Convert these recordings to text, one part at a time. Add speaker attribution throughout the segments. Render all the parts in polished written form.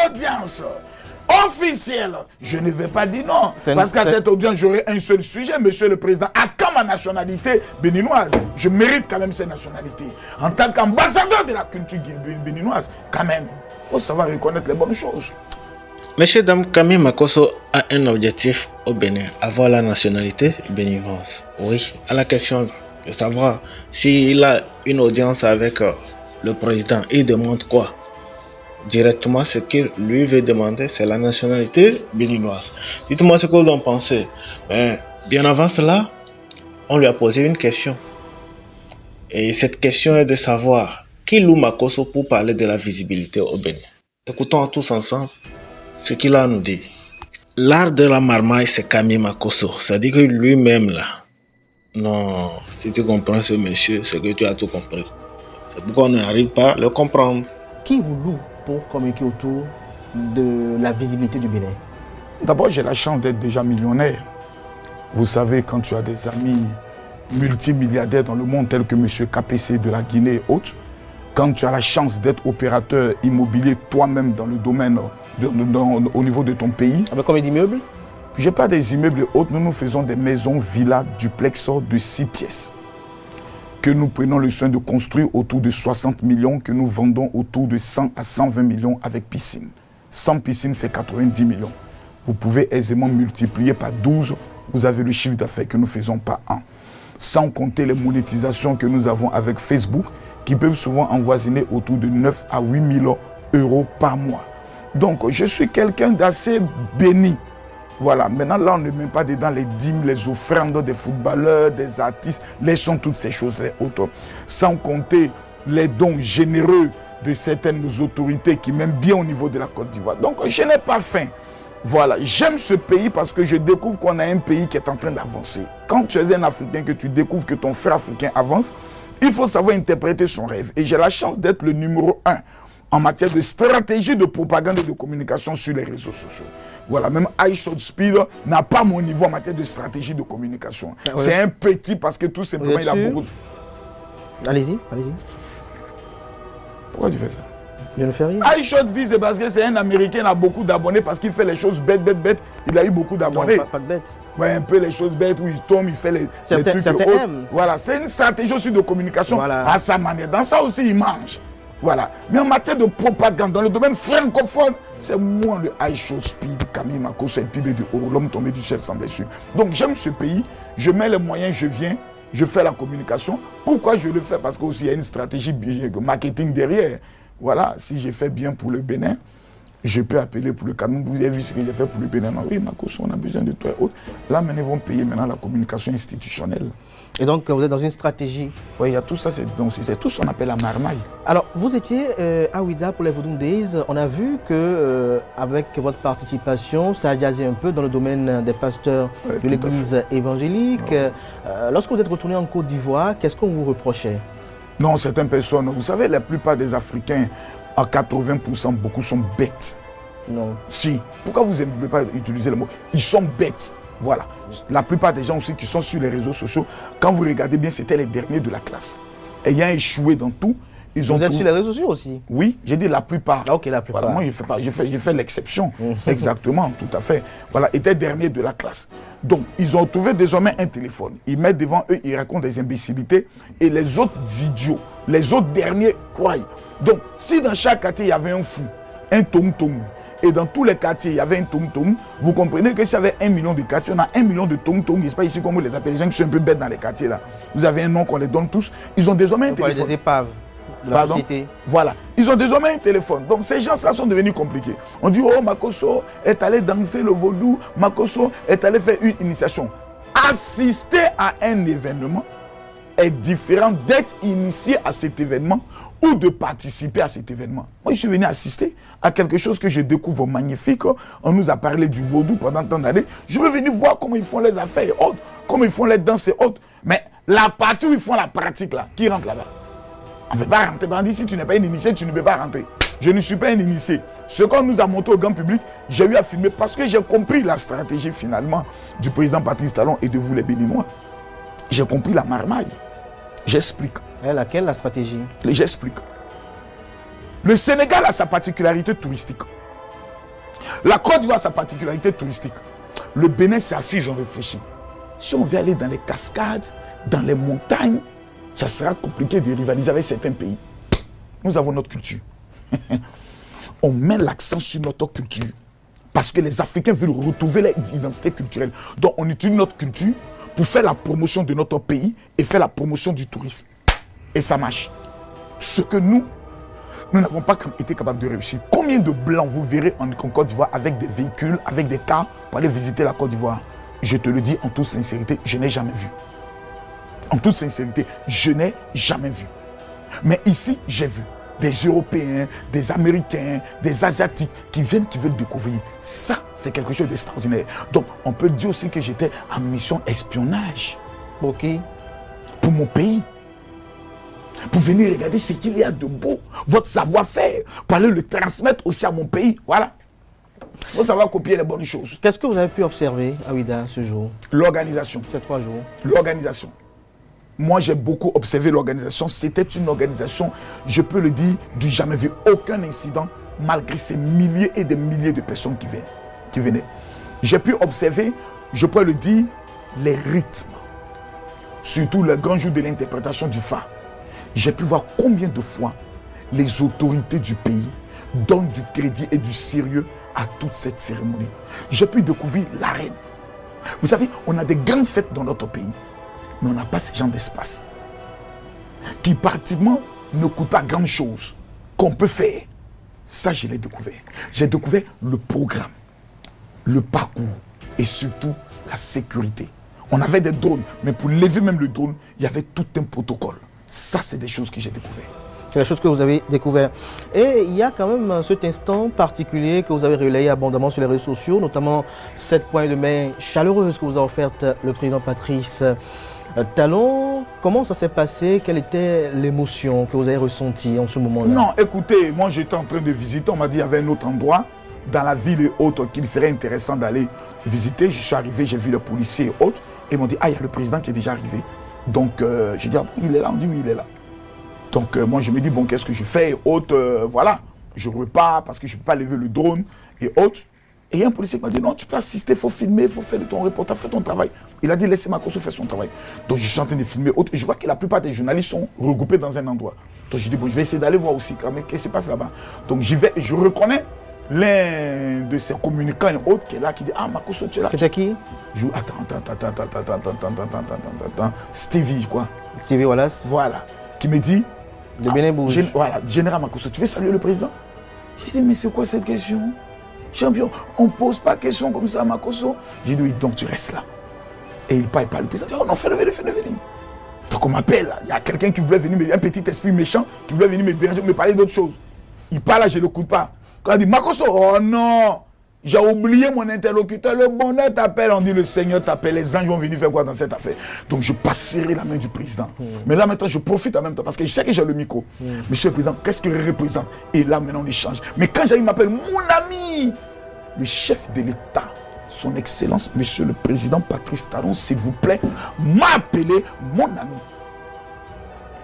Speaker 1: audience officielle, je ne vais pas dire non. Parce qu'à cette audience, j'aurai un seul sujet, monsieur le président. À quand ma nationalité béninoise? Je mérite quand même cette nationalité. En tant qu'ambassadeur de la culture béninoise, quand même, il faut savoir reconnaître les bonnes choses.
Speaker 2: Monsieur Dame Camille Makosso a un objectif au Bénin, avoir la nationalité béninoise. Oui, à la question de savoir s'il a une audience avec le président, il demande quoi? Directement, ce qu'il lui veut demander, c'est la nationalité béninoise. Dites-moi ce que vous en pensez. Bien avant cela, on lui a posé une question. Et cette question est de savoir qui loue Makosso pour parler de la visibilité au Bénin. Écoutons tous ensemble ce qu'il a à nous dire. L'art de la marmaille, c'est Camille Makosso. C'est-à-dire que lui-même, là, non, si tu comprends ce monsieur, c'est que tu as tout compris. C'est pourquoi on n'arrive pas à le comprendre.
Speaker 3: Qui vous loue pour communiquer autour de la visibilité du Bénin?
Speaker 1: D'abord, j'ai la chance d'être déjà millionnaire. Vous savez, quand tu as des amis multimilliardaires dans le monde, tels que M. KPC de la Guinée et autres, quand tu as la chance d'être opérateur immobilier toi-même dans le domaine, au niveau de ton pays.
Speaker 3: Avec combien d'immeubles?
Speaker 1: Je n'ai pas des immeubles et autres, nous faisons des maisons, villas, duplex de 6 pièces. Que nous prenons le soin de construire autour de 60 millions, que nous vendons autour de 100 à 120 millions avec piscine. 100 piscines, c'est 90 millions. Vous pouvez aisément multiplier par 12, vous avez le chiffre d'affaires que nous faisons par an. Sans compter les monétisations que nous avons avec Facebook, qui peuvent souvent avoisiner autour de 9 à 8 000 euros par mois. Donc, je suis quelqu'un d'assez béni. Voilà, maintenant là on ne met pas dedans les dîmes, les offrandes des footballeurs, des artistes, laissons toutes ces choses les autres. Sans compter les dons généreux de certaines autorités qui m'aiment bien au niveau de la Côte d'Ivoire. Donc je n'ai pas faim. Voilà, j'aime ce pays parce que je découvre qu'on a un pays qui est en train d'avancer. Quand tu es un Africain, que tu découvres que ton frère africain avance, il faut savoir interpréter son rêve. Et j'ai la chance d'être le numéro 1 en matière de stratégie de propagande et de communication sur les réseaux sociaux. Voilà, même iShotSpeed n'a pas mon niveau en matière de stratégie de communication. Ah ouais. C'est un petit parce que tout simplement il a beaucoup de...
Speaker 3: Allez-y, allez-y.
Speaker 1: Pourquoi tu fais ça?
Speaker 3: Je ne fais rien.
Speaker 1: iShotSpeed, c'est parce que c'est un Américain, il a beaucoup d'abonnés parce qu'il fait les choses bêtes. Il a eu beaucoup d'abonnés.
Speaker 3: Non, pas de bêtes.
Speaker 1: Ouais, un peu les choses bêtes où il tombe, il fait les trucs autres. Voilà, c'est une stratégie aussi de communication à sa manière. Dans ça aussi, il mange. Voilà. Mais en matière de propagande, dans le domaine francophone, c'est moi le iShotSpeed, Camille Makosso, et Pibé de Oro, l'homme tombé du ciel sans blessure. Donc j'aime ce pays, je mets les moyens, je viens, je fais la communication. Pourquoi je le fais? Parce qu'il y a une stratégie marketing derrière. Voilà, si j'ai fait bien pour le Bénin, je peux appeler pour le Cameroun. Vous avez vu ce que j'ai fait pour le Bénin? Oui, Makosso, on a besoin de toi et autres. Là, maintenant, ils vont payer maintenant la communication institutionnelle.
Speaker 3: Et donc, vous êtes dans une stratégie?
Speaker 1: Oui, il y a tout ça, c'est tout ce qu'on appelle la marmaille.
Speaker 3: Alors, vous étiez à Ouidah pour les Vodou Days. On a vu que avec votre participation, ça a jazzé un peu dans le domaine des pasteurs de l'église évangélique. Ouais. Lorsque vous êtes retourné en Côte d'Ivoire, qu'est-ce qu'on vous reprochait?
Speaker 1: Non, certaines personnes, vous savez, la plupart des Africains, à 80%, beaucoup sont bêtes.
Speaker 3: Non. Si.
Speaker 1: Pourquoi vous ne pouvez pas utiliser le mot? Ils sont bêtes. Voilà. La plupart des gens aussi qui sont sur les réseaux sociaux, quand vous regardez bien, c'était les derniers de la classe. Ayant échoué dans tout, ils ont...
Speaker 3: Vous êtes sur les réseaux sociaux aussi?
Speaker 1: Oui, j'ai dit la plupart.
Speaker 3: Ah, ok, la plupart.
Speaker 1: Voilà, moi, j'ai fait l'exception. Exactement, tout à fait. Voilà, étaient derniers de la classe. Donc, ils ont trouvé désormais un téléphone. Ils mettent devant eux, ils racontent des imbécilités. Et les autres idiots, les autres derniers croient. Donc, si dans chaque quartier, il y avait un fou, un tom-tom, et dans tous les quartiers, il y avait un tom-tom, vous comprenez que s'il y avait 1 million de quartiers, on a 1 million de tom-tom, n'est-ce pas ici comme vous les appelez, les gens qui sont un peu bêtes dans les quartiers là. Vous avez un nom qu'on les donne tous. Ils ont désormais un téléphone.
Speaker 3: Des épaves de la société.
Speaker 1: Voilà. Ils ont désormais un téléphone. Donc ces gens-là sont devenus compliqués. On dit, oh, Makosso est allé danser le vaudou, Makosso est allé faire une initiation. Assister à un événement est différent d'être initié à cet événement ou de participer à cet événement. Moi, je suis venu assister à quelque chose que je découvre magnifique. On nous a parlé du vaudou pendant tant d'années. Je veux venir voir comment ils font les affaires et autres, comment ils font les danses et autres. Mais la partie où ils font la pratique, là, qui rentre là-bas? On ne peut pas rentrer. On dit, si tu n'es pas un initié, tu ne peux pas rentrer. Je ne suis pas un initié. Ce qu'on nous a montré au grand public, j'ai eu à filmer parce que j'ai compris la stratégie finalement du président Patrice Talon et de vous les Béninois. J'ai compris la marmaille. J'explique.
Speaker 3: Et laquelle, la stratégie?
Speaker 1: J'explique. Le Sénégal a sa particularité touristique. La Côte d'Ivoire, sa particularité touristique. Le Bénin, c'est assis, ils ont réfléchi. Si on veut aller dans les cascades, dans les montagnes, ça sera compliqué de rivaliser avec certains pays. Nous avons notre culture. On met l'accent sur notre culture. Parce que les Africains veulent retrouver leur identité culturelle. Donc on utilise notre culture pour faire la promotion de notre pays et faire la promotion du tourisme. Et ça marche. Ce que nous n'avons pas été capables de réussir. Combien de Blancs vous verrez en Côte d'Ivoire avec des véhicules, avec des cars pour aller visiter la Côte d'Ivoire? Je te le dis en toute sincérité, je n'ai jamais vu. En toute sincérité, je n'ai jamais vu. Mais ici, j'ai vu des Européens, des Américains, des Asiatiques qui viennent, qui veulent découvrir. Ça, c'est quelque chose d'extraordinaire. Donc, on peut dire aussi que j'étais en mission espionnage.
Speaker 3: Pour qui?
Speaker 1: Pour mon pays. Pour venir regarder ce qu'il y a de beau. Votre savoir-faire. Pour aller le transmettre aussi à mon pays. Voilà. Il faut savoir copier les bonnes choses.
Speaker 3: Qu'est-ce que vous avez pu observer à Ouidah ce jour?
Speaker 1: L'organisation.
Speaker 3: Ces 3 jours.
Speaker 1: L'organisation. Moi, j'ai beaucoup observé l'organisation. C'était une organisation, je peux le dire, du jamais vu. Aucun incident, malgré ces milliers et des milliers de personnes qui venaient. J'ai pu observer, je peux le dire, les rythmes. Surtout le grand jour de l'interprétation du phare. J'ai pu voir combien de fois les autorités du pays donnent du crédit et du sérieux à toute cette cérémonie. J'ai pu découvrir l'arène. Vous savez, on a des grandes fêtes dans notre pays. Mais on n'a pas ce genre d'espace qui pratiquement ne coûte pas grand chose qu'on peut faire. Ça, je l'ai découvert. J'ai découvert le programme, le parcours et surtout la sécurité. On avait des drones, mais pour lever même le drone, il y avait tout un protocole. Ça, c'est des choses que j'ai découvert.
Speaker 3: C'est la chose que vous avez découvert. Et il y a quand même cet instant particulier que vous avez relayé abondamment sur les réseaux sociaux, notamment cette poignée de main chaleureuse que vous a offerte le président Patrice Talon. Comment ça s'est passé? Quelle était l'émotion que vous avez ressentie en ce moment-là?
Speaker 1: Non, écoutez, moi j'étais en train de visiter, on m'a dit qu'il y avait un autre endroit dans la ville et autres qu'il serait intéressant d'aller visiter. Je suis arrivé, j'ai vu les policiers et autres, et ils m'ont dit, ah, il y a le président qui est déjà arrivé. Donc j'ai dit, ah, bon, il est là? On dit, oui, il est là. Donc moi je me dis, bon, qu'est-ce que je fais? Et autres, voilà, je repars parce que je ne peux pas lever le drone et autres. Et il y a un policier qui m'a dit, non, tu peux assister, il faut filmer, il faut faire ton reportage, fais ton travail. Il a dit, laissez Makosso faire son travail. Donc je suis en train de filmer autres. Et je vois que la plupart des journalistes sont regroupés dans un endroit. Donc je dis, bon, je vais essayer d'aller voir aussi, qu'est-ce qui se passe là-bas. Donc j'y vais et je reconnais l'un de ses communicants et autres qui est là, qui dit, ah, Makosso, tu es là.
Speaker 3: C'était qui?
Speaker 1: Attends. Stevie, quoi.
Speaker 3: Stevie Wallace.
Speaker 1: Voilà. Qui me dit,
Speaker 3: de Bénin Bouge.
Speaker 1: Voilà, général Makosso, tu veux saluer le président? J'ai dit, mais c'est quoi cette question? Champion, on ne pose pas question comme ça à Makosso. J'ai dit, oui, donc tu restes là. Et il parle, le président dit, oh non, fais-le venir. Donc on m'appelle, il y a quelqu'un qui voulait venir, un petit esprit méchant, qui voulait venir me déranger, me parler d'autre chose. Il parle là, je ne l'écoute pas. Quand il dit, Makosso, oh non, j'ai oublié mon interlocuteur, le bonheur t'appelle, on dit, le Seigneur t'appelle, les anges vont venir faire quoi dans cette affaire? Donc je passerai la main du président. Mais là maintenant, je profite en même temps, parce que je sais que j'ai le micro. Monsieur le président, qu'est-ce qu'il représente? Et là maintenant, on échange. Mais quand il m'appelle, mon ami, le chef de l'État, son Excellence, Monsieur le Président Patrice Talon, s'il vous plaît, m'a appelé mon ami.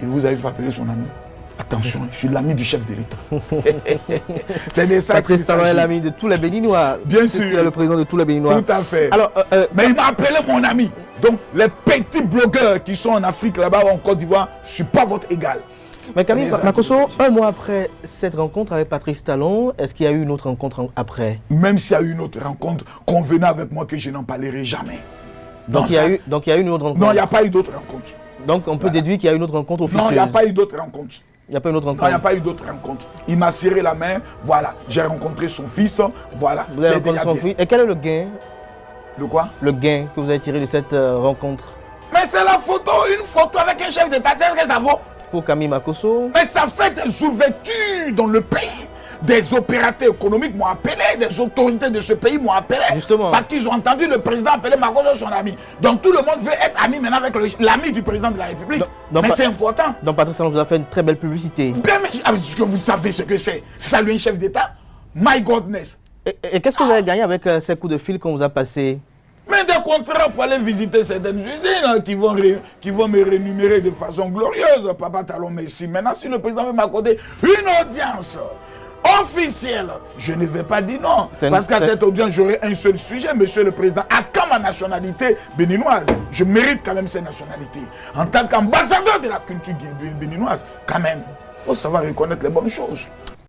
Speaker 1: Il vous avez appelé son ami? Attention, je suis l'ami du chef de l'État. C'est des ça.
Speaker 3: Patrice Talon est l'ami de tous les Béninois.
Speaker 1: Bien sûr.
Speaker 3: Le président de tous les Béninois.
Speaker 1: Tout à fait.
Speaker 3: Alors,
Speaker 1: mais il m'a appelé mon ami. Donc, les petits blogueurs qui sont en Afrique, là-bas, en Côte d'Ivoire, je ne suis pas votre égal.
Speaker 3: Mais Camille Makosso, un mois après cette rencontre avec Patrice Talon, est-ce qu'il y a eu une autre rencontre après?
Speaker 1: Même s'il y a eu une autre rencontre, convenez avec moi que je n'en parlerai jamais.
Speaker 3: Donc il y a eu une autre rencontre?
Speaker 1: Non, il n'y a pas eu d'autre rencontre.
Speaker 3: Donc on peut déduire qu'il y a eu une autre rencontre officieuse?
Speaker 1: Non, il n'y a pas eu d'autre rencontre.
Speaker 3: Il n'y a pas eu une autre rencontre?
Speaker 1: Non, il n'y a pas eu d'autre rencontre. Il m'a serré la main, voilà. J'ai rencontré son fils, voilà.
Speaker 3: Vous avez rencontré son fils. Et quel est le gain?
Speaker 1: Le quoi?
Speaker 3: Le gain que vous avez tiré de cette rencontre?
Speaker 1: Mais c'est la photo, une photo avec un chef d'État, c'est ce que ça vaut?
Speaker 3: Pour Camille Makosso.
Speaker 1: Mais ça fait des ouvertures dans le pays. Des opérateurs économiques m'ont appelé, des autorités de ce pays m'ont appelé.
Speaker 3: Justement.
Speaker 1: Parce qu'ils ont entendu le président appeler Makosso son ami. Donc tout le monde veut être ami maintenant avec l'ami du président de la République. Mais c'est important.
Speaker 3: Donc Patrice Talon vous a fait une très belle publicité.
Speaker 1: Bien, mais est-ce que vous savez ce que c'est? Saluer un chef d'État? My godness.
Speaker 3: Et qu'est-ce que vous avez gagné avec ces coups de fil qu'on vous a passés?
Speaker 1: Mais des contrats pour aller visiter certaines usines qui vont me rémunérer de façon glorieuse. Papa Talon, merci. Maintenant, si le président veut m'accorder une audience officielle, je ne vais pas dire non. Parce qu'à cette audience, j'aurai un seul sujet, monsieur le président. À quand ma nationalité béninoise? Je mérite quand même cette nationalité. En tant qu'ambassadeur de la culture béninoise, quand même, il faut savoir reconnaître les bonnes choses.